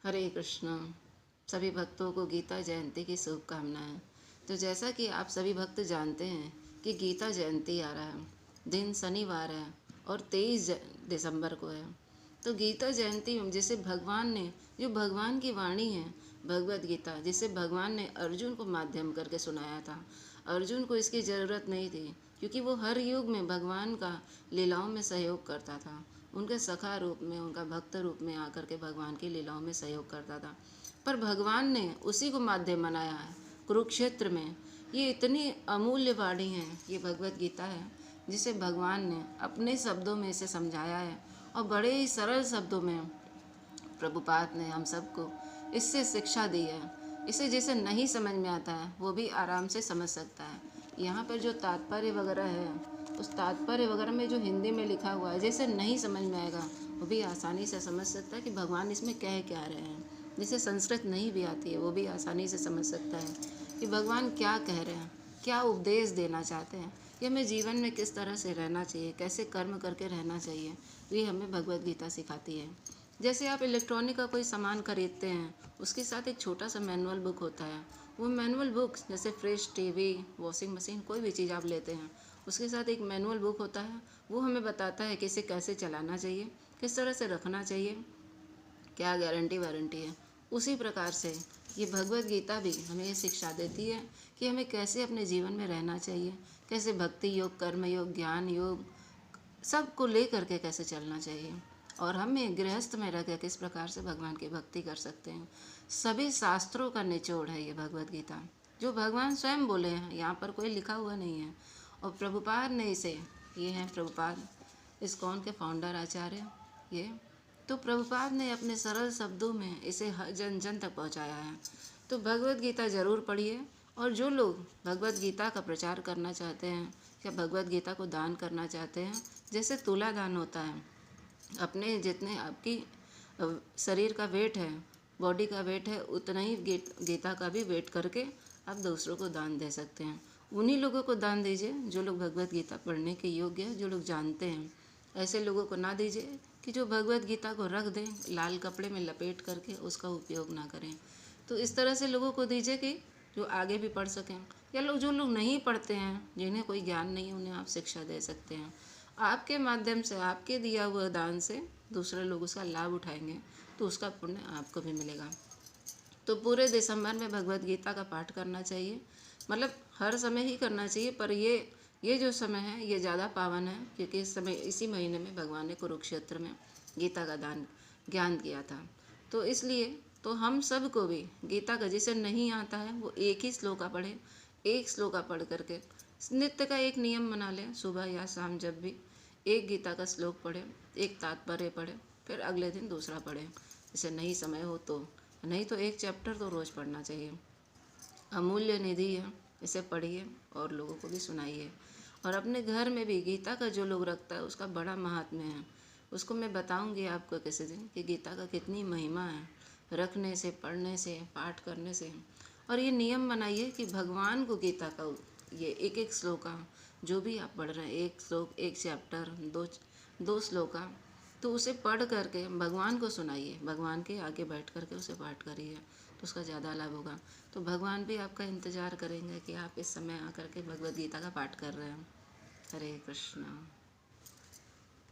हरे कृष्णा। सभी भक्तों को गीता जयंती की शुभकामनाएं। तो जैसा कि आप सभी भक्त जानते हैं कि गीता जयंती आ रहा है, दिन शनिवार है और 23 दिसंबर को है। तो गीता जयंती में जिसे भगवान ने, जो भगवान की वाणी है भगवत गीता, जिसे भगवान ने अर्जुन को माध्यम करके सुनाया था। अर्जुन को इसकी ज़रूरत नहीं थी क्योंकि वो हर युग में भगवान का लीलाओं में सहयोग करता था। उनके सखा रूप में, उनका भक्त रूप में आकर के भगवान की लीलाओं में सहयोग करता था। पर भगवान ने उसी को माध्यम बनाया है कुरुक्षेत्र में। ये इतनी अमूल्य वाणी है, ये भगवत गीता है, जिसे भगवान ने अपने शब्दों में इसे समझाया है और बड़े ही सरल शब्दों में प्रभुपाद ने हम सबको इससे शिक्षा दी है। इसे जिसे नहीं समझ में आता है वो भी आराम से समझ सकता है। यहाँ पर जो तात्पर्य वगैरह है, उस तात्पर्य वगैरह में जो हिंदी में लिखा हुआ है, जिसे नहीं समझ में आएगा वो भी आसानी से समझ सकता है कि भगवान इसमें कह क्या रहे हैं। जिसे संस्कृत नहीं भी आती है वो भी आसानी से समझ सकता है कि भगवान क्या कह रहे हैं, क्या उपदेश देना चाहते हैं, कि हमें जीवन में किस तरह से रहना चाहिए, कैसे कर्म करके रहना चाहिए। तो ये हमें भगवत गीता सिखाती है। जैसे आप इलेक्ट्रॉनिक का कोई सामान खरीदते हैं, उसके साथ एक छोटा सा मैनुअल बुक होता है। वो मैनुअल बुक, जैसे फ्रिज, टीवी, वॉशिंग मशीन, कोई भी चीज़ आप लेते हैं, उसके साथ एक मैनुअल बुक होता है। वो हमें बताता है कि इसे कैसे चलाना चाहिए, किस तरह से रखना चाहिए, क्या गारंटी वारंटी है। उसी प्रकार से ये भगवत गीता भी हमें ये शिक्षा देती है कि हमें कैसे अपने जीवन में रहना चाहिए, कैसे भक्ति योग, कर्म योग, ज्ञान योग, सबको ले करके कैसे चलना चाहिए, और हमें गृहस्थ में रह कर किस प्रकार से भगवान की भक्ति कर सकते हैं। सभी शास्त्रों का निचोड़ है ये भगवत गीता, जो भगवान स्वयं बोले हैं, यहाँ पर कोई लिखा हुआ नहीं है। और प्रभुपाद ने इसे, ये हैं प्रभुपाद, इस्कॉन के फाउंडर आचार्य ये, तो प्रभुपाद ने अपने सरल शब्दों में इसे जन जन तक पहुँचाया है। तो भगवत गीता ज़रूर पढ़िए। और जो लोग भगवत गीता का प्रचार करना चाहते हैं या भगवत गीता को दान करना चाहते हैं, जैसे तुला दान होता है, अपने जितने आपकी शरीर का वेट है, बॉडी का वेट है, उतना ही गीता का भी वेट करके आप दूसरों को दान दे सकते हैं। उन्हीं लोगों को दान दीजिए जो लोग भगवत गीता पढ़ने के योग्य हैं, जो लोग जानते हैं। ऐसे लोगों को ना दीजिए कि जो भगवत गीता को रख दें, लाल कपड़े में लपेट करके उसका उपयोग ना करें। तो इस तरह से लोगों को दीजिए कि जो आगे भी पढ़ सकें, या लोग जो लोग नहीं पढ़ते हैं, जिन्हें कोई ज्ञान नहीं है, उन्हें आप शिक्षा दे सकते हैं। आपके माध्यम से, आपके दिया हुआ दान से दूसरे लोग उसका लाभ उठाएंगे तो उसका पुण्य आपको भी मिलेगा। तो पूरे दिसंबर में भगवत गीता का पाठ करना चाहिए, मतलब हर समय ही करना चाहिए, पर ये जो समय है ये ज़्यादा पावन है क्योंकि इस समय, इसी महीने में भगवान ने कुरुक्षेत्र में गीता का दान ज्ञान किया था। तो इसलिए तो हम सब को भी गीता का, जिसे नहीं आता है वो एक ही श्लोका पढ़े। एक श्लोका पढ़ करके नित्य का एक नियम बना लें, सुबह या शाम जब भी एक गीता का श्लोक पढ़े, एक तात्पर्य पढ़े, फिर अगले दिन दूसरा पढ़े। जैसे नहीं समय हो तो, नहीं तो एक चैप्टर तो रोज़ पढ़ना चाहिए। अमूल्य निधि है, इसे पढ़िए और लोगों को भी सुनाइए। और अपने घर में भी गीता का जो लोग रखता है उसका बड़ा महात्म्य है। उसको मैं बताऊंगी आपको किसी दिन कि गीता का कितनी महिमा है, रखने से, पढ़ने से, पाठ करने से। और ये नियम बनाइए कि भगवान को गीता का ये एक एक श्लोका, जो भी आप पढ़ रहे हैं, एक श्लोक, एक चैप्टर, दो श्लोका, तो उसे पढ़ करके भगवान को सुनाइए, भगवान के आगे बैठ करके उसे पाठ करिए, तो उसका ज़्यादा लाभ होगा। तो भगवान भी आपका इंतज़ार करेंगे कि आप इस समय आकर के भगवद गीता का पाठ कर रहे हैं। हरे कृष्णा।